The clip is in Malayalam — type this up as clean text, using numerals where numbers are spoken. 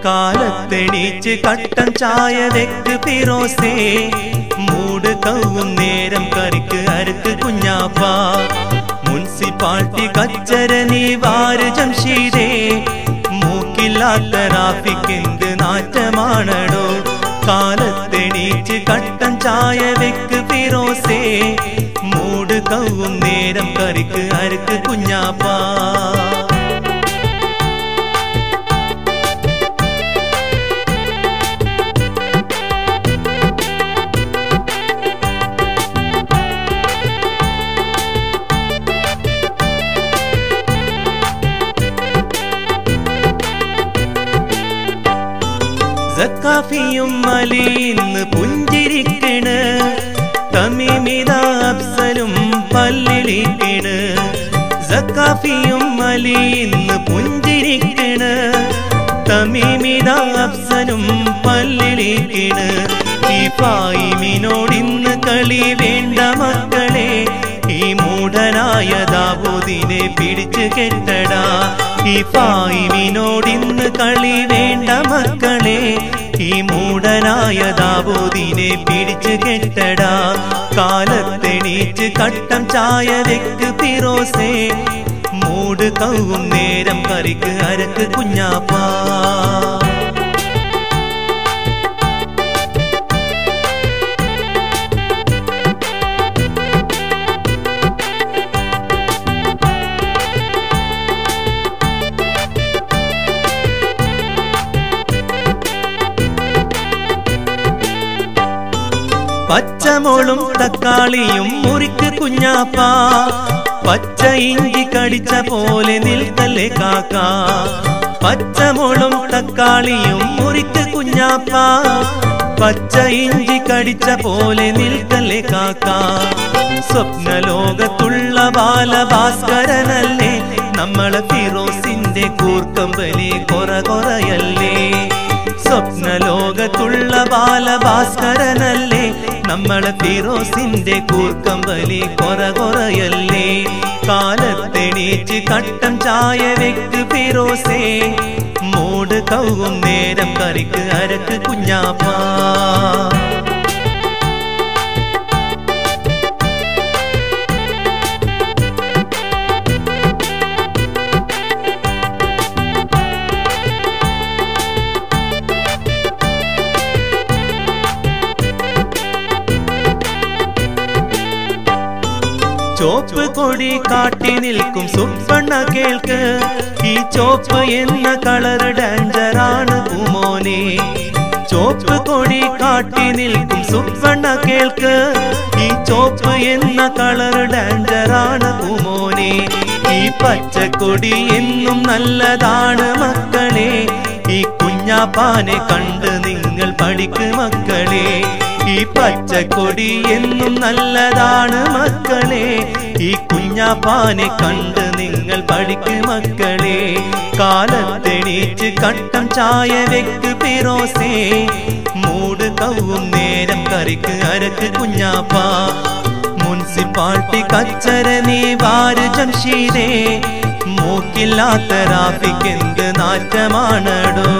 കാലത്തെണീച്ച് കട്ടൻ ചായ വെക്ക് ഫിറോസേ, മൂട് കൗവും നേരം കറിക്ക് അരക്ക് കുഞ്ഞാപ്പ, മുനിസിപ്പാലിറ്റി കച്ചര നീ വാര് ജംഷീദേ, മൂക്കില്ലാത്ത റാഫിക്ക് എന്ത് നാറ്റമാണടോ. കാലത്തെണീച്ച് കട്ടൻ ചായ വെക്ക് ഫിറോസേ, മൂട് കൗവും നേരം കറിക്ക് അരക്ക് കുഞ്ഞാപ്പ. സക്കാഫിയും അലിന്ന് പുഞ്ചിരിക്കണ്, തമീമിത അഫ്സലും പല്ലിളിക്കണ്. സക്കാഫിയും അലിന്ന് പുഞ്ചിരിക്കണ്, തമീമിത അഫ്സലും പല്ലിളിക്കണ്. ഈ ഫായിമിനോടിന്ന് കളി വേണ്ട മക്കളെ, ഈ മൂഢനായ ദാവൂദിനെ പിടിച്ചു കെട്ടടാ. ഈ ഫായിമിനോടിന്ന് കളി വേണ്ട മക്കളെ, ഈ മൂഢനായ ദാവൂദിനെ പിടിച്ചു കെട്ടടാ. കാലത്തെണീച്ച് കട്ടൻ ചായ വെക്ക് ഫിറോസേ, മൂട് കൗവും നേരം കറിക്ക് അരക്ക് കുഞ്ഞാപ്പ. പച്ചമുളും തക്കാളിയും മുറിക്ക് കുഞ്ഞാപ്പ, പച്ച ഇഞ്ചി കടിച്ച പോലെ നിൽക്കല്ലേ കാക്ക. പച്ചമുളും തക്കാളിയും മുറിക്ക് കുഞ്ഞാപ്പ, പച്ച ഇഞ്ചി കടിച്ച പോലെ നിൽക്കല്ലേ കാക്ക. സ്വപ്നലോകത്തുള്ള ബാലഭാസ്കരനല്ലേ, നമ്മളെ ഫിറോസിന്റെ കൂർക്കമ്പലി കൊറയല്ലേ. സ്വപ്നലോകത്തുള്ള ബാലഭാസ്കരനല്ലേ, നമ്മളെ ഫിറോസിന്റെ കൂർക്കമ്പലി കൊറയല്ലേ. കാലത്തെണീച്ച് കട്ടൻ ചായ വെക്ക് ഫിറോസേ, മൂട് കൗവും നേരം കറിക്ക് അരക്ക് കുഞ്ഞാപ്പ. ചോപ്പ് കൊടി കാട്ടി നിൽക്കും സുപ്പണ്ണ കേൾക്ക്, ഈ ചോപ്പ് എന്ന കളർ ഡേഞ്ചറാണ് പൂമോനെ. ചോപ്പ് കൊടി കാട്ടി നിൽക്കും സുപ്പണ്ണ കേൾക്ക്, ഈ ചോപ്പ് എന്ന കളർ ഡേഞ്ചറാണ് പൂമോനെ. ഈ പച്ചക്കൊടി എന്നും നല്ലതാണ് മക്കളെ, ഈ കുഞ്ഞാപ്പാനെ കണ്ട് നിങ്ങൾ പഠിക്ക് മക്കളെ. ഈ പച്ചക്കൊടി എന്നും നല്ലതാണ് മക്കളെ, ഈ കുഞ്ഞാപ്പാനെ കണ്ട് നിങ്ങൾ പഠിക്ക് മക്കളെ. കാലത്തെണീച്ച് കട്ടൻ ചായ വെക്ക് ഫിറോസേ, മൂട് കൗവും നേരം കറിക്ക് അരക്ക് കുഞ്ഞാപ്പ. മുനിസിപ്പാലിറ്റി കച്ചര നീ വാര് ജംഷീദേ, മൂക്കില്ലാത്ത റാഫിക്ക് എന്ത് നാറ്റമാണടോ.